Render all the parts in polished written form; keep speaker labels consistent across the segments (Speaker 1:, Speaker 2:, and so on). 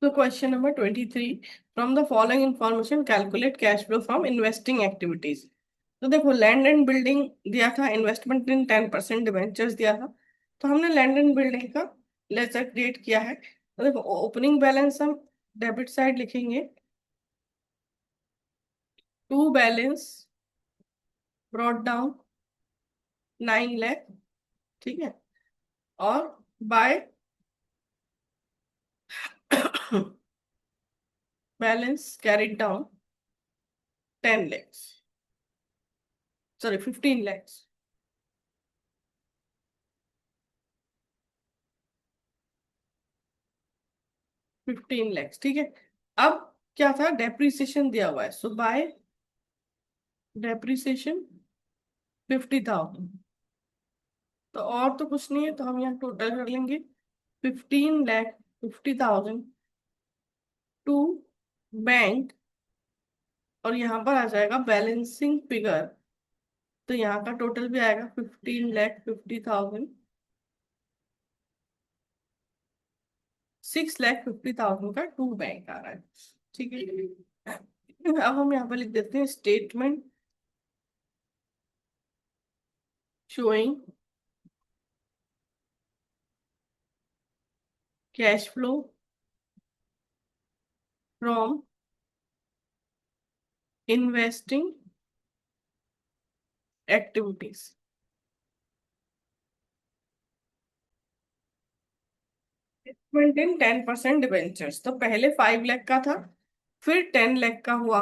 Speaker 1: So question number 23. From the following information, calculate cash flow from investing activities. तो देखो land and building दिया था, investment इन 10% debentures दिया था, तो हमने लैंड एंड बिल्डिंग का लेजर क्रिएट किया है। तो देखो ओपनिंग बैलेंस हम डेबिट साइड लिखेंगे, to balance brought down 9 lakh, ठीक है, और by balance carried down 10 lakhs, sorry 15 lakhs। 15 lakhs, ठीक है। अब क्या था, डेप्रिसिएशन दिया हुआ है, सो बाय डेप्रिसिएशन 50,000। तो और तो कुछ नहीं है, तो हम यहाँ टोटल कर लेंगे 15,50,000 टू बैंक, और यहाँ पर आ जाएगा बैलेंसिंग फिगर। तो यहाँ का टोटल भी आएगा 15,50,000, 6,50,000 का टू बैंक आ रहा है, ठीक है। अब हम यहाँ पर लिख देते हैं statement showing cash flow from investing activities. Maintain 10% debentures, तो पहले 5 लाख का था, फिर 10 लाख का हुआ।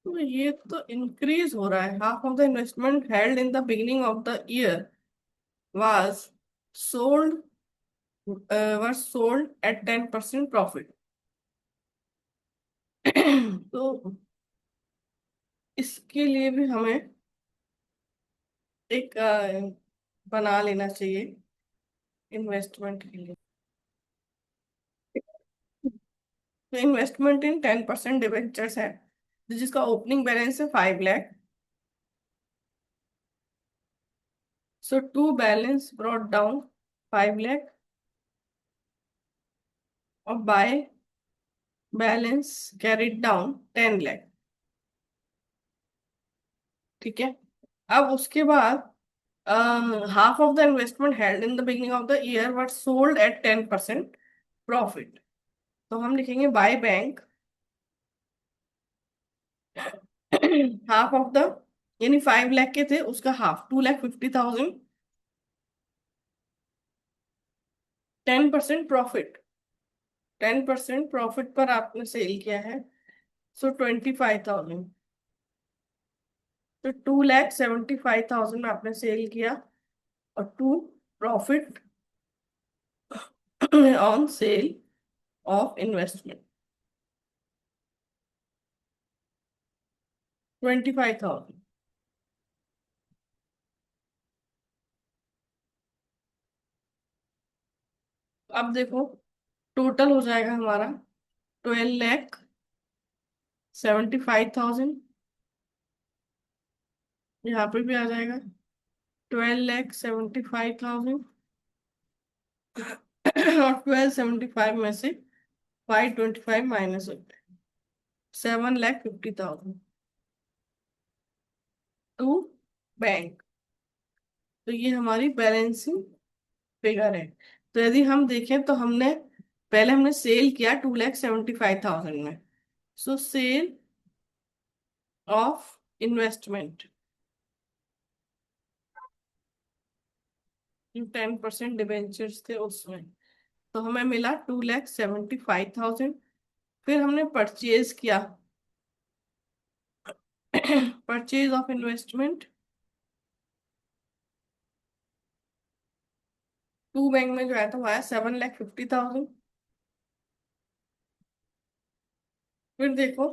Speaker 1: तो ये तो इंक्रीज हो रहा है। Half of the investment held in the beginning of the year was sold at 10% profit. तो इसके लिए भी हमें एक बना लेना चाहिए इन्वेस्टमेंट के लिए। तो इन्वेस्टमेंट इन 10% डिबेंचर्स है, जिसका ओपनिंग बैलेंस है 5 lakh. So to balance brought down 5 lakh, और by balance carried down 10 lakh, ठीक है। अब उसके बाद half of the investment held in the beginning of the year but sold at 10% profit. तो हम लिखेंगे by bank half of the, यानी 5 लाख के थे, उसका हाफ 2,50,000, 10% प्रॉफिट, 10% प्रॉफिट पर आपने सेल किया है, सो 25,000। तो 2,75,000 में आपने सेल किया, और to profit on sale of investment 25,000। अब देखो टोटल हो जाएगा हमारा 12,75,000, यहाँ पे भी आ जाएगा 12,75,000, और 1275 में से 525 माइनस होते हैं 7,50,000 टू बैंक। तो ये हमारी बैलेंसिंग फिगर है। तो यदि हम देखें तो हमने पहले हमने सेल किया 2,75,000 में, सो सेल ऑफ इन्वेस्टमेंट 10% डिबेंचर्स थे उसमें, तो हमें मिला 2,75,000। फिर हमने परचेज किया purchase of investment to bank में जो आया था वो आया 7,50,000। फिर देखो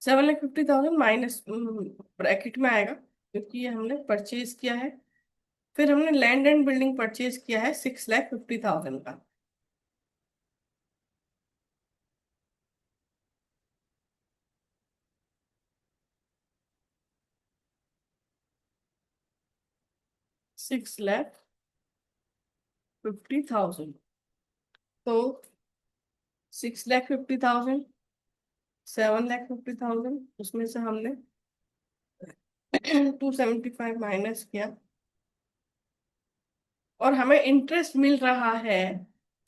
Speaker 1: 7,50,000 माइनस ब्रैकेट में आएगा, क्योंकि ये हमने परचेज किया है। फिर हमने लैंड एंड बिल्डिंग परचेज किया है 6,50,000 का। 6,50,000। तो 6,50,000, 7,50,000, उसमें से हमने 275 माइनस किया, और हमें इंटरेस्ट मिल रहा है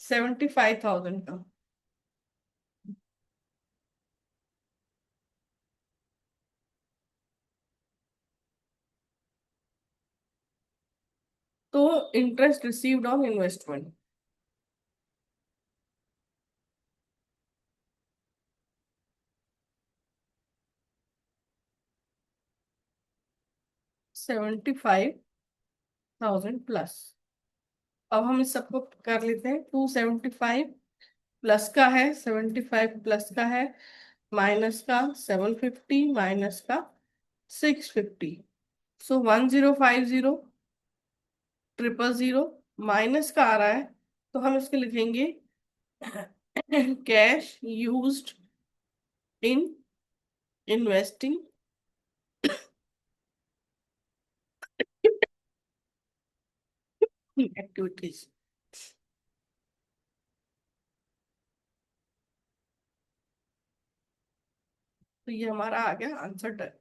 Speaker 1: 75,000 का। तो interest received on investment, 75,000 plus. अब हम इस सबको कर लेते हैं। 275 प्लस का है, 75 प्लस का है, माइनस का 750, माइनस का 650। सो 1050, 000, माइनस का आ रहा है, तो हम इसके लिखेंगे cash used in investing activities. तो ये हमारा आ गया आंसर।